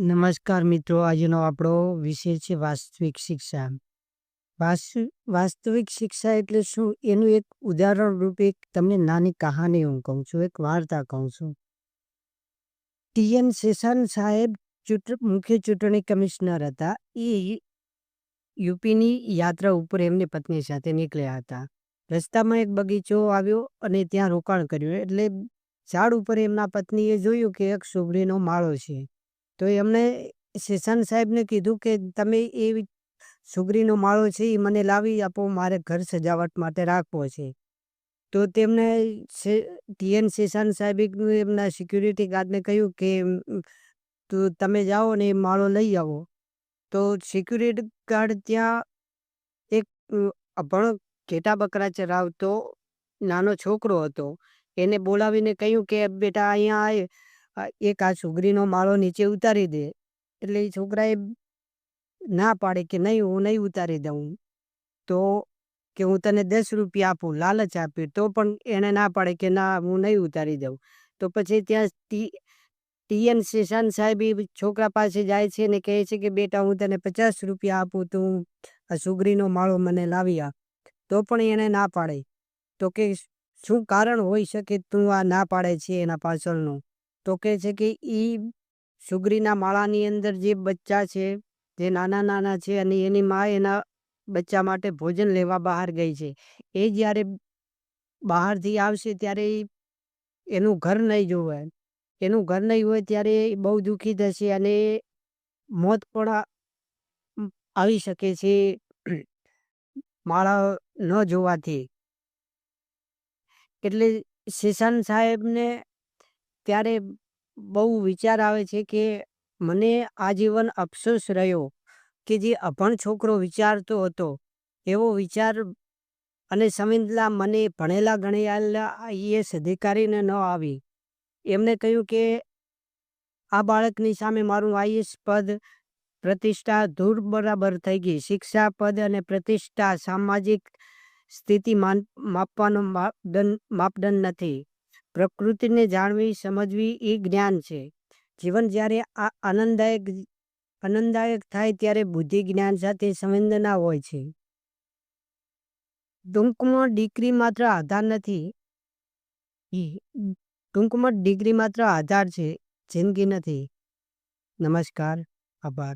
નમસ્કાર મિત્રો, આજનો આપણો વિષય છે વાસ્તવિક શિક્ષા. વાસ્તવિક શિક્ષા એટલે શું? એનું એક ઉદાહરણ રૂપે એક તમને નાની કહાની હું કહું છું, એક વાર્તા કહું છું. ટી.એન. શેષાન સાહેબ મુખ્ય ચૂંટણી કમિશનર હતા. એ યુપીની યાત્રા ઉપર એમની પત્ની સાથે નીકળ્યા હતા. રસ્તામાં એક બગીચો આવ્યો અને ત્યાં રોકાણ કર્યું. એટલે ઝાડ ઉપર એમના પત્નીએ જોયું કે એક સુગરીનો માળો છે. તો એમણે શેષાન સાહેબને કીધું કે તમે એ સુગરીનો માળો છે એ મને લાવી આપો, મારે ઘર સજાવટ માટે રાખવો છે. તો તેમને ટી.એન. શેષાન સાહેબે એમના સિક્યુરિટી ગાર્ડને કહ્યું કે તમે જાઓ ને એ માળો લઈ આવો. તો સિક્યુરિટી ગાર્ડ ત્યાં એક અભણ ઘેટા બકરા ચરાવતો નાનો છોકરો હતો. એને બોલાવીને કહ્યું કે બેટા અહીંયા એક આ સુગરીનો માળો નીચે ઉતારી દે. એટલે એ છોકરાએ ના પાડી કે નહીં, હું નહીં ઉતારી દઉં. તો કે હું તને 10 રૂપિયા આપું, લાલચ આપી. તો પણ એણે ના પાડે કે ના, હું નહીં ઉતારી દઉં. તો પછી ત્યાં ટી.એન. શેષાન સાહેબ એ છોકરા પાસે જાય છે ને કહે છે કે બેટા હું તને 50 રૂપિયા આપું, તું આ સુગરીનો માળો મને લાવી આપ. તો પણ એણે ના પાડે. તો કે શું કારણ હોઈ શકે તું આ ના પાડે છે એના પાછળનું? તો કહે છે કે એ સુગરીના માળાની અંદર જે બચ્ચા છે, જે નાના નાના છે, અને એની મા એના બચ્ચા માટે ભોજન લેવા બહાર ગઈ છે. એ જ્યારે બહારથી આવશે ત્યારે એનું ઘર નહીં જોવે. એનું ઘર નહીં હોય ત્યારે એ બહુ દુઃખી થશે અને મોત પણ આવી શકે છે માળા ન જોવાથી. એટલે શેષાન સાહેબને ત્યારે બહુ વિચાર આવે છે કે મને આજીવન અફસોસ રહ્યો કે જે અભણ છોકરો વિચારતો હતો એવો વિચાર અને સંવેદના મને ભણેલા ગણેલા આઈએએસ અધિકારીને ન આવી. એમને કહ્યું કે આ બાળકની સામે મારું આઈએએસ પદ પ્રતિષ્ઠા ધૂળ બરાબર થઈ ગઈ. શિક્ષા, પદ અને પ્રતિષ્ઠા સામાજિક સ્થિતિ માપવાનો માપદંડ નથી. પ્રકૃતિને જાણવી સમજવી એ જ્ઞાન છે. જીવન જ્યારે આનંદદાયક થાય ત્યારે બુદ્ધિ જ્ઞાન સાથે સંવેદના હોય છે. ટૂંકમાં ડિગ્રી માત્ર આધાર નથી. ટૂંકમાં ડિગ્રી માત્ર આધાર છે, જિંદગી નથી. નમસ્કાર, આભાર.